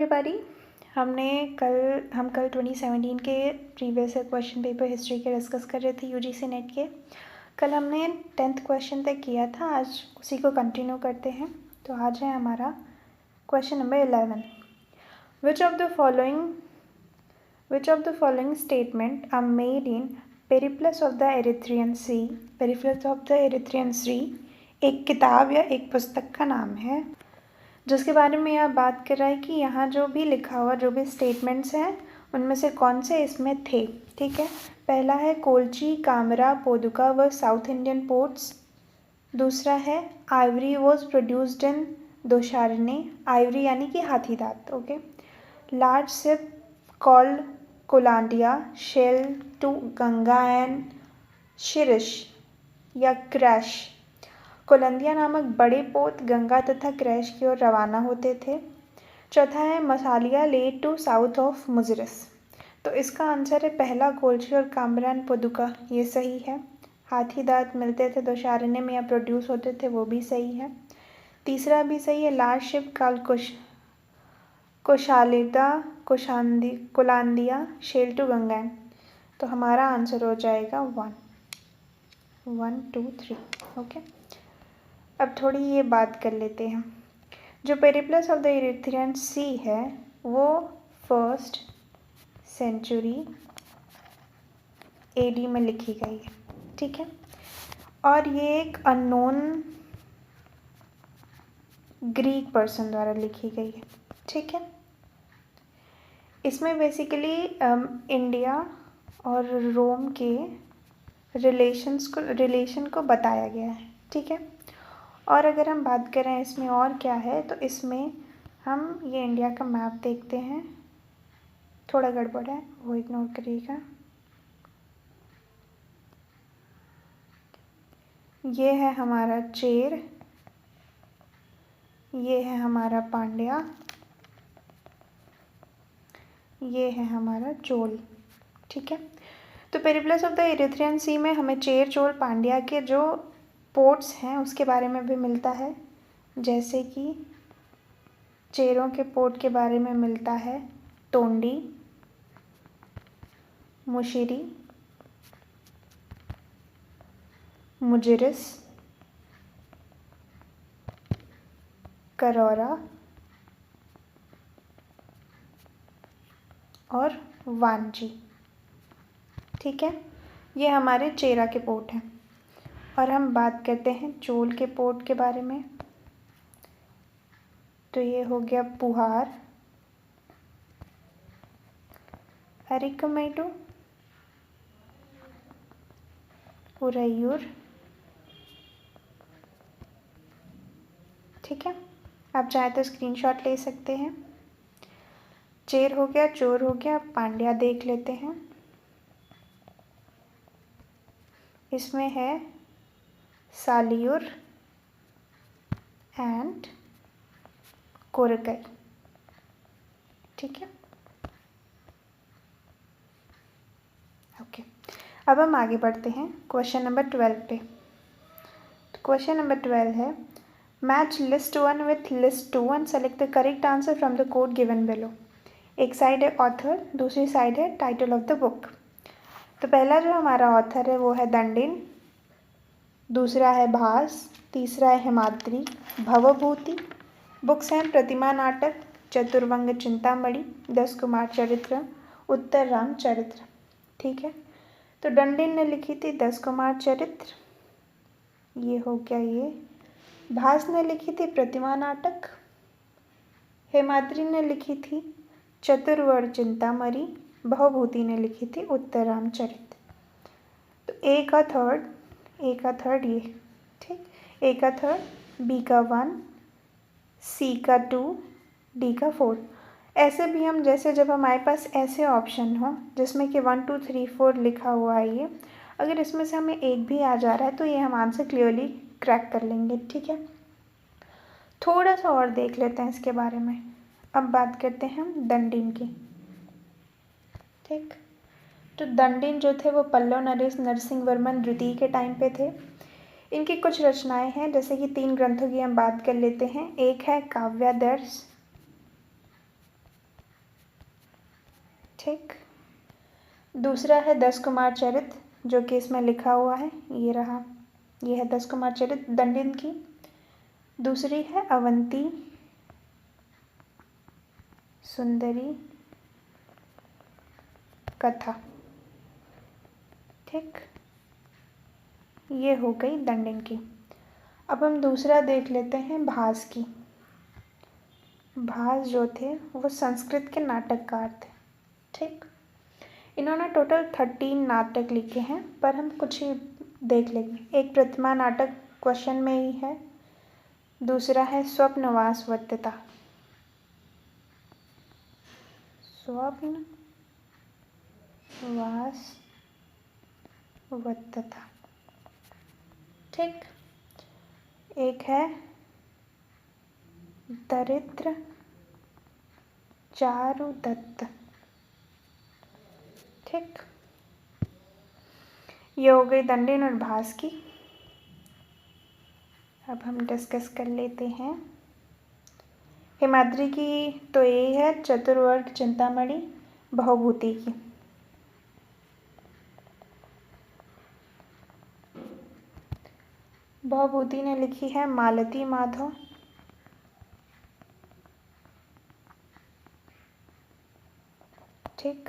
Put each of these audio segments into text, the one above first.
Everybody, हम कल 2017 के प्रीवियस क्वेश्चन पेपर हिस्ट्री के डिस्कस कर रहे थे यूजीसी नेट के। कल हमने 10th क्वेश्चन तक किया था, आज उसी को कंटिन्यू करते हैं। तो आज है हमारा question number 11। Which of the following statement are made in Periplus of the Erythraean Sea. एक किताब या एक पुस्तक का नाम है जिसके बारे में यह बात कर रहा है कि यहाँ जो भी लिखा हुआ जो भी स्टेटमेंट्स हैं उनमें से कौन से इसमें थे। ठीक है, पहला है कोलची, कामरा, पोदुका व साउथ इंडियन पोर्ट्स। दूसरा है ivory was produced in Dosarene, ivory यानी कि हाथी दांत। Okay, large ship called Kolandia, sail to Ganga and Chryse या क्रैश। कोलंदिया नामक बड़े पोत गंगा तथा क्रैश की ओर रवाना होते थे। चौथा है Masalia led to south of Muziris. तो इसका आंसर है पहला, कोलची और कामरा एंड पोदुका, ये सही है। हाथी दांत मिलते थे दोशारने में या प्रोड्यूस होते थे, वो भी सही है। तीसरा भी सही है, लार्ज शिप काल कोलांदिया शेल टू गंगा। तो हमारा आंसर हो जाएगा 1 2 3। ओके, अब थोड़ी ये बात कर लेते हैं। जो पेरिप्लस ऑफ द इरिथ्रियन सी है वो 1st सेंचुरी AD में लिखी गई है। ठीक है, और ये एक अननोन ग्रीक पर्सन द्वारा लिखी गई है। ठीक है, इसमें बेसिकली इंडिया और रोम के रिलेशन को बताया गया है। ठीक है, और अगर हम बात करें इसमें और क्या है, तो इसमें हम ये इंडिया का मैप देखते हैं। थोड़ा गड़बड़ है, वो इग्नोर करिएगा। ये है हमारा चेर, ये है हमारा पांड्या, ये है हमारा चोल। ठीक है, तो पेरिप्लस ऑफ द इरिथ्रियन सी में हमें चेर, चोल, पांड्या के जो पोर्ट्स हैं उसके बारे में भी मिलता है। जैसे कि चेरों के पोर्ट के बारे में मिलता है तोंडी, मुशिरी, मुजिरिस, करौरा और वांची। ठीक है, ये हमारे चेरा के पोर्ट हैं। और हम बात करते हैं चोल के पोर्ट के बारे में, तो ये हो गया पुहार, अरिकमेडु, उरैयूर। ठीक है, आप चाहे तो स्क्रीनशॉट ले सकते हैं। चेर हो गया, चोर हो गया, पांड्या देख लेते हैं। इसमें है सालियूर एंड कोरकई। ठीक है, ओके, अब हम आगे बढ़ते हैं क्वेश्चन नंबर 12 पे। तो क्वेश्चन नंबर 12 है, match list 1 with list 2 and select the correct answer from the code given below. एक साइड है ऑथर, दूसरी साइड है टाइटल ऑफ द बुक। तो पहला जो हमारा ऑथर है वो है दंडिन, दूसरा है भास, तीसरा है हिमाद्री, भवभूति। बुक्स हैं प्रतिमा नाटक, चतुर्वंग चिंतामणि, 10 कुमार चरित्र, उत्तर राम चरित्र। ठीक है, तो दंडिन ने लिखी थी 10 कुमार चरित्र, ये हो गया ये। भास ने लिखी थी प्रतिमा नाटक, हिमाद्री ने लिखी थी चतुर्वर्ग चिंतामणि, भवभूति ने लिखी थी उत्तर राम चरित्र। तो ए का थर्ड ये। ठीक, ए का थर्ड, बी का 1, सी का 2, डी का 4। ऐसे भी हम जैसे जब हमारे पास ऐसे ऑप्शन हो जिसमें कि 1 2 3 4 लिखा हुआ है, ये अगर इसमें से हमें एक भी आ जा रहा है तो ये हम आंसर क्लियरली क्रैक कर लेंगे। ठीक है, थोड़ा सा और देख लेते हैं इसके बारे में। अब बात करते हैं हम दंडिन की। ठीक, तो दंडिन जो थे वो पल्लव नरेश नरसिंह वर्मन द्वितीय के टाइम पे थे। इनकी कुछ रचनाएं हैं, जैसे कि 3 ग्रंथों की हम बात कर लेते हैं। एक है काव्यादर्श, ठीक। दूसरा है 10 कुमार चरित, जो कि इसमें लिखा हुआ है, ये रहा, ये है 10 कुमार चरित दंडिन की। दूसरी है अवंती सुंदरी कथा, ठीक, ये हो गई दंडिन की। अब हम दूसरा देख लेते हैं भास की। भास जो थे वो संस्कृत के नाटककार थे, ठीक। इन्होंने टोटल 13 नाटक लिखे हैं, पर हम कुछ ही देख लेंगे। एक प्रतिमा नाटक क्वेश्चन में ही है। दूसरा है स्वप्नवास वत्यता, स्वप्नवास वत्यता, ठीक। एक है दरिद्र चारुदत्त, ठीक। ये हो गई दंडिन और भास की। अब हम डिस्कस कर लेते हैं हेमाद्रि की। तो ये है चतुर्वर्ग चिंतामणि बहुभूति की। बहुभूति ने लिखी है मालती माधव, ठीक।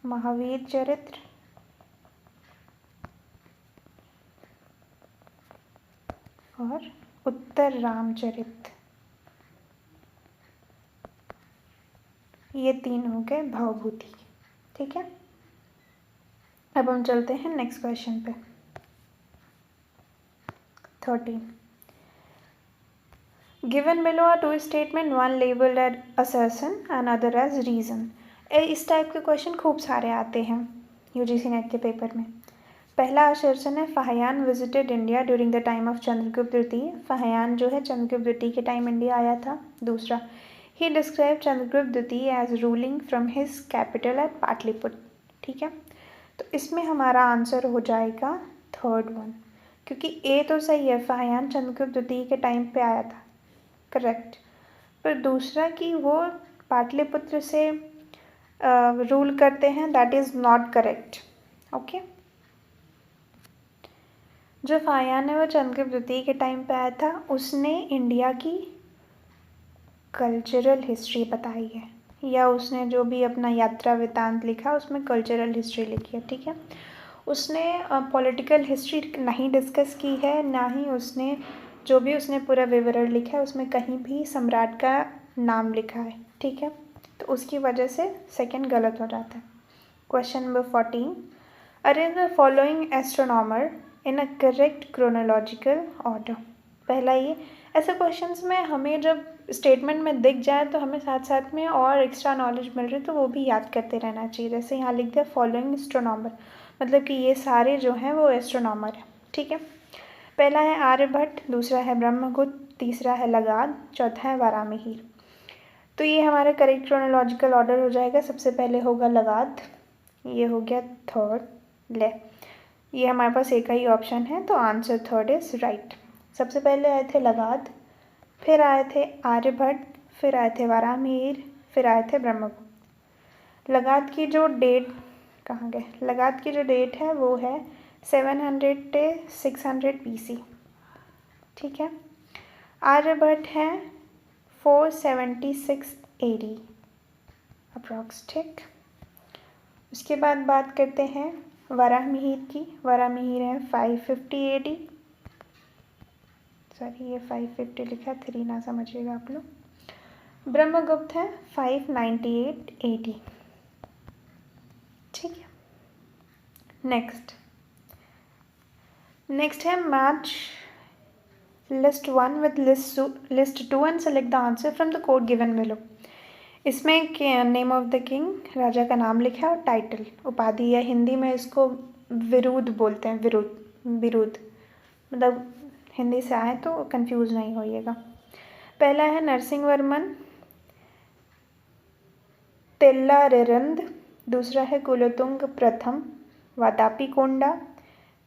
महावीर चरित्र, और उत्तर रामचरित, ये 3 हो गए भवभूति, ठीक है। अब हम चलते हैं नेक्स्ट क्वेश्चन पे। 13 given below are 2 statement, one labelled as assertion and other as reason. इस टाइप के क्वेश्चन खूब सारे आते हैं यूजीसी नेट के पेपर में। पहला असर्शन है Fahien visited India during the time of Chandragupta द्वितीय। फाहियान जो है चंद्रगुप्त द्वितीय के टाइम इंडिया आया था। दूसरा, ही डिस्क्राइब चंद्रगुप्त द्वितीय as ruling from his capital at Pataliputra, ठीक है। तो इसमें हमारा आंसर हो जाएगा थर्ड वन, क्योंकि ए तो सही है, फाहियान चंद्रगुप्त द्वितीय के टाइम पे आया था, करेक्ट। पर दूसरा कि वो पाटलिपुत्र से रूल करते हैं, that is not correct, okay. जो फाहियान है वो चंद्रगुप्त द्वितीय के टाइम पे आया था, उसने इंडिया की कल्चरल हिस्ट्री बताई है, या उसने जो भी अपना यात्रा वृत्तांत लिखा उसमें कल्चरल हिस्ट्री लिखी है, ठीक है। उसने पॉलिटिकल हिस्ट्री नहीं डिस्कस की है, ना ही उसने जो भी उसने पूरा विवरण लिखा है उसमें कहीं भी सम्राट का नाम लिखा है, ठीक है। तो उसकी वजह से सेकंड गलत हो जाता है। Question number 14 arrange the following astronomer in a correct chronological order. पहला ये, ऐसे क्वेश्चंस में हमें जब स्टेटमेंट में दिख जाए तो हमें साथ साथ में और एक्स्ट्रा नॉलेज मिल रही है तो वो भी याद करते रहना चाहिए। जैसे यहाँ लिख दिया फॉलोइंग एस्ट्रोनॉमर, मतलब कि ये सारे जो हैं वो एस्ट्रोनॉमर हैं, ठीक है। पहला है आर्यभट्ट, दूसरा है ब्रह्मगुप्त, तीसरा है लगाद, चौथा है वारामिहिर। तो ये हमारा करेक्ट क्रोनोलॉजिकल ऑर्डर हो जाएगा। सबसे पहले होगा लगाद, ये हो गया थर्ड। ले, ये हमारे पास एक ही ऑप्शन है, तो आंसर थर्ड इज राइट। सबसे पहले आए थे लगाद, फिर आए थे आर्यभट्ट, फिर आए थे वारामिहिर, फिर आए थे ब्रह्मगुप्त। लगाद की जो डेट कहाँ गए, लगाद की जो डेट है वो है 700 से 600 BC, ठीक है। आर्यभट्ट है 476 AD अप्रॉक्स, ठीक। उसके बाद बात करते हैं वारामिहिर की। वारामिहिर है 550 AD, सॉरी ये 550 लिखा है, 3 ना समझिएगा आप लोग। ब्रह्मगुप्त है 598 AD, ठीक है। नेक्स्ट है match list 1 with list 2 and select the answer from the code given below. इसमें नेम ऑफ द किंग, राजा का नाम लिखा है, और टाइटल उपाधि, या हिंदी में इसको विरुद्ध बोलते हैं, विरुद्ध, मतलब हिंदी से आए तो कंफ्यूज नहीं होइएगा। पहला है नरसिंहवर्मन तेल्लारिरंद, दूसरा है कुलोत्तुंग प्रथम वातापीकोंडा,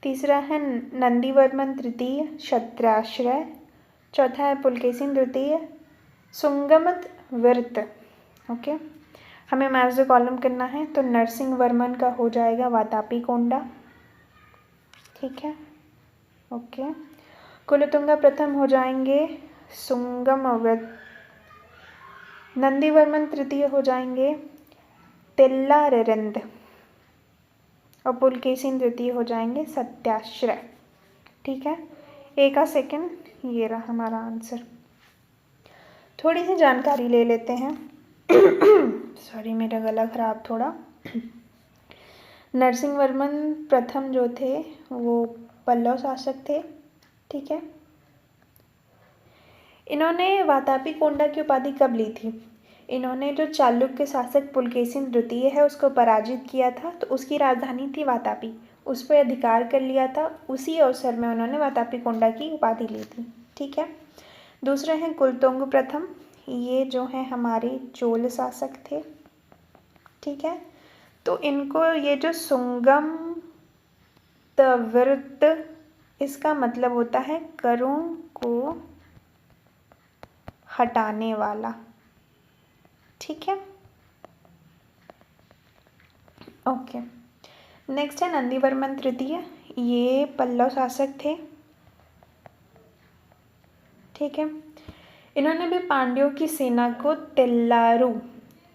तीसरा है नंदीवर्मन तृतीय क्षत्राश्रय, चौथा है पुलकेशिन द्वितीय सुंगमत विरत, ओके। हमें मैच द कॉलम करना है, तो नरसिंह वर्मन का हो जाएगा वातापी कोंडा, ठीक है, ओके। कुलोत्तुंगा प्रथम हो जाएंगे सुंगम अवध, नंदीवर्मन तृतीय हो जाएंगे तिल्लारिंद, और पुलकेशिन तृतीय हो जाएंगे सत्याश्रय, ठीक है। एक सेकंड, ये रहा हमारा आंसर। थोड़ी सी जानकारी ले लेते हैं। सॉरी, मेरा गला खराब थोड़ा। नरसिंह वर्मन प्रथम जो थे वो पल्लव शासक थे, ठीक है। इन्होंने वातापी कोंडा की उपाधि कब ली थी? इन्होंने जो चालुक्य शासक पुलकेशिन द्वितीय है उसको पराजित किया था, तो उसकी राजधानी थी वातापी, उस पर अधिकार कर लिया था, उसी अवसर में उन्होंने वातापी कोंडा की उपाधि ली थी, ठीक है। दूसरे हैं कुलोत्तुंग प्रथम, ये जो हैं हमारे चोल शासक थे, ठीक है। तो इनको ये जो सुंगम तवृत, इसका मतलब होता है करों को हटाने वाला, ठीक है, ओके। नेक्स्ट है नंदीवर्मन तृतीय, ये पल्लव शासक थे, ठीक है। इन्होंने भी पांड्यों की सेना को तेल्लारू,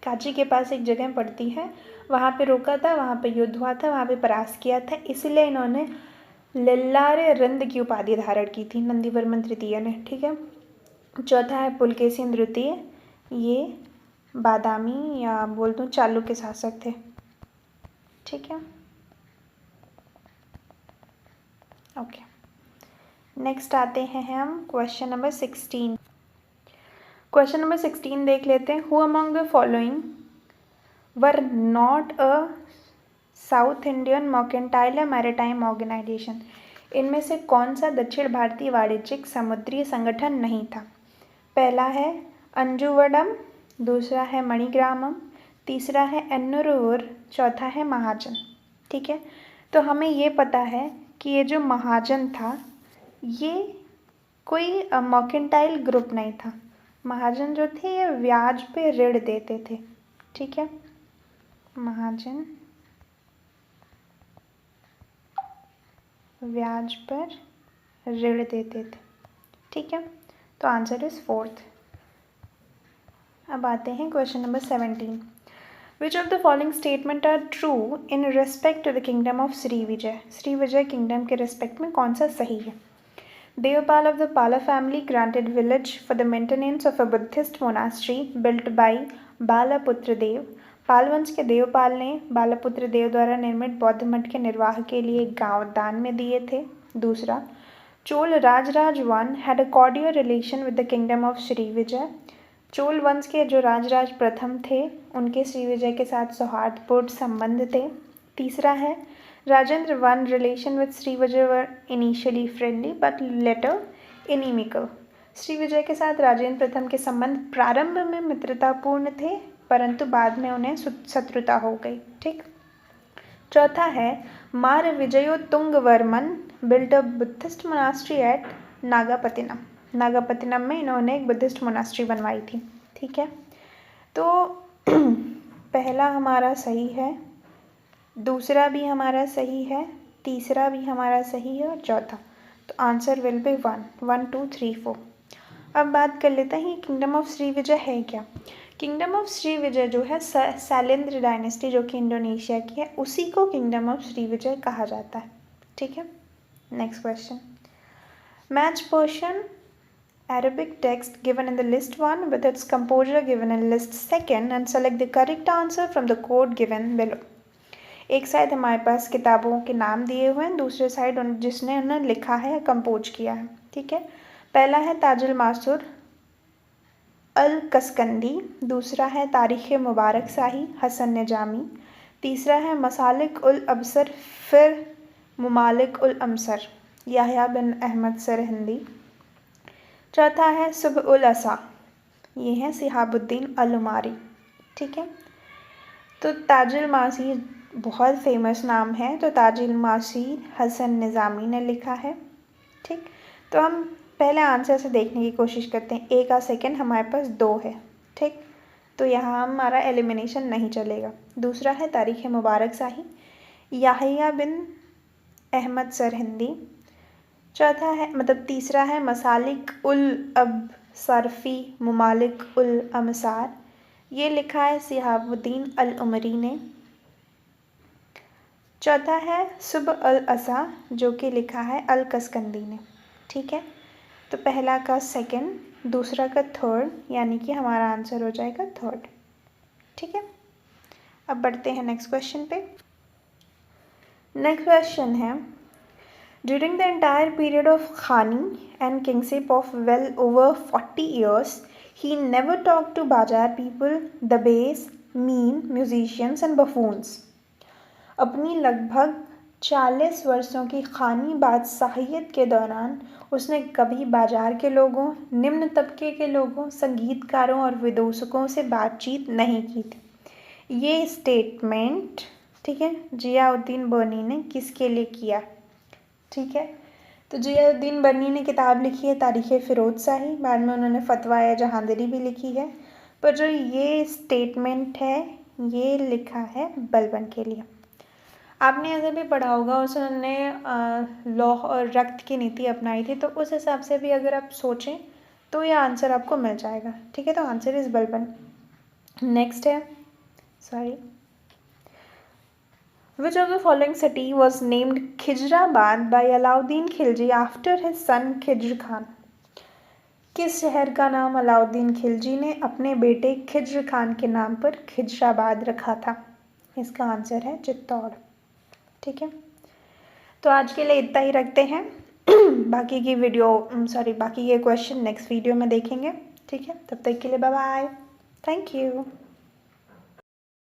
कांची के पास एक जगह पड़ती है, वहाँ पे रोका था, वहाँ पे युद्ध हुआ था, वहाँ पे परास्त किया था, इसलिए इन्होंने लिल्लारिंद की उपाधि धारण की थी नंदीवर्मन तृतीय ने, ठीक है। चौथा है पुलकेशिन द्वितीय, ये बादामी या बोल दूँ चालुक्य शासक थे, ठीक है, ओके। नेक्स्ट आते हैं हम क्वेश्चन नंबर 16। क्वेश्चन नंबर 16 देख लेते हैं। Who among the following were not a south Indian mercantile या मैरिटाइम ऑर्गेनाइजेशन? इनमें से कौन सा दक्षिण भारतीय वाणिज्यिक समुद्री संगठन नहीं था? पहला है अंजुवडम, दूसरा है मणिग्रामम, तीसरा है एन्नुरुर, चौथा है महाजन, ठीक है। तो हमें ये पता है कि ये जो महाजन था ये कोई मर्केंटाइल ग्रुप नहीं था। महाजन जो थे ये ब्याज पे ऋण देते थे, ठीक है। महाजन ब्याज पर ऋण देते थे, ठीक है। तो आंसर इज फोर्थ। अब आते हैं question number 17। Which of the following statement are true in respect to the kingdom of Shri Vijay? Shri Vijay kingdom के रिस्पेक्ट में कौन सा सही है? Devapal of the Pala family granted village for the maintenance of a Buddhist monastery built by बालापुत्र देव। पाल वंश के देवपाल ने बालापुत्र देव द्वारा निर्मित बौद्ध मठ के निर्वाह के लिए एक गांव दान में दिए थे। दूसरा, Chola Rajaraja one had a cordial relation with the kingdom of Shri Vijay. Chola वंश के जो राजराज प्रथम थे उनके श्री विजय के साथ सौहार्दपूर्ण संबंध थे। तीसरा है, Rajendra one relation with Shri Vijay were initially friendly but later inimical. Shri Vijay के साथ राजेंद्र प्रथम के संबंध प्रारंभ में मित्रतापूर्ण थे परंतु बाद में उन्हें शत्रुता हो गई, ठीक। चौथा है, Mara Vijayottunga Varman built a Buddhist monastery at Nagapattinam. Nagapattinam में इन्होंने एक बुद्धिस्ट मोनास्ट्री बनवाई थी, ठीक है। तो पहला हमारा सही है, दूसरा भी हमारा सही है, तीसरा भी हमारा सही है और चौथा। तो आंसर विल बी 1, 1, 2, 3, 4। अब बात कर लेते हैं किंगडम ऑफ श्री विजय है क्या। किंगडम ऑफ श्री विजय जो है शैलेंद्र डायनेस्टी जो कि इंडोनेशिया की है उसी को किंगडम ऑफ श्री विजय कहा जाता है, ठीक है। Next question, match portion Arabic text given in the list 1 with its composure given in list 2 and select the correct answer from the code given below। एक साइड हमारे पास किताबों के नाम दिए हुए हैं, दूसरे साइड जिसने उन्हें लिखा है या कंपोज किया है, ठीक है। पहला है ताजुल मासूर अल कसकंदी, दूसरा है तारीख़ मुबारक शाही हसन निजामी, तीसरा है मसालिक उल अबसर फिर मुमालिक उल अमसर याह्या बिन अहमद सरहिंदी, चौथा है सुबह उल असा, ये है सिहाबुद्दीन अल उमारी, ठीक है। तो ताजुल मासीर बहुत फेमस नाम है, तो ताजुल मासीर हसन निज़ामी ने लिखा है, ठीक। तो हम पहले आंसर से देखने की कोशिश करते हैं। ए का सेकंड हमारे पास 2 है, ठीक। तो यहाँ हमारा एलिमिनेशन नहीं चलेगा। दूसरा है तारीख़ मुबारक शाही, याहिया बिन अहमद सरहिंदी। चौथा है तीसरा है मसालिक उल अब सरफ़ी ममालिक उल अमसार, ये लिखा है शिहाबुद्दीन अल उमरी ने। चौथा है सुब अल असा, जो कि लिखा है अल कसकंदी ने। ठीक है, तो पहला का सेकंड, दूसरा का थर्ड, यानी कि हमारा आंसर हो जाएगा थर्ड। ठीक है, अब बढ़ते हैं नेक्स्ट क्वेश्चन पे। नेक्स्ट क्वेश्चन है, during the entire period of खानी and kingship of well over 40 years, he never talked to बाजार people, the bass, mean, musicians and buffoons। अपनी लगभग 40 वर्षों की खानी बादशाहियत के दौरान उसने कभी बाजार के लोगों, निम्न तबके के लोगों, संगीतकारों और विदूषकों से बातचीत नहीं की थी। ये स्टेटमेंट, ठीक है, जियाउद्दीन बनी ने किसके लिए किया? ठीक है, तो जियाउद्दीन बनी ने किताब लिखी है तारीख़ फ़िरोज़ शाही, बाद में उन्होंने फतवा या जहांदरी भी लिखी है, पर जो ये स्टेटमेंट है ये लिखा है बलबन के लिए। आपने ऐसे भी पढ़ा होगा, उसने लौह और रक्त की नीति अपनाई थी, तो उस हिसाब से भी अगर आप सोचें तो ये आंसर आपको मिल जाएगा। ठीक है, तो आंसर इज़ बलबन। नेक्स्ट है, sorry, which of the following city was named Khizrabad by Alauddin Khilji after his son Khizr Khan. किस शहर का नाम अलाउद्दीन खिलजी ने अपने बेटे खिज्र खान के नाम पर खिजराबाद रखा था? इसका आंसर है चित्तौड़। ठीक है, तो आज के लिए इतना ही रखते हैं। बाकी के क्वेश्चन नेक्स्ट वीडियो में देखेंगे। ठीक है, तब तक के लिए बाय बाय, थैंक यू।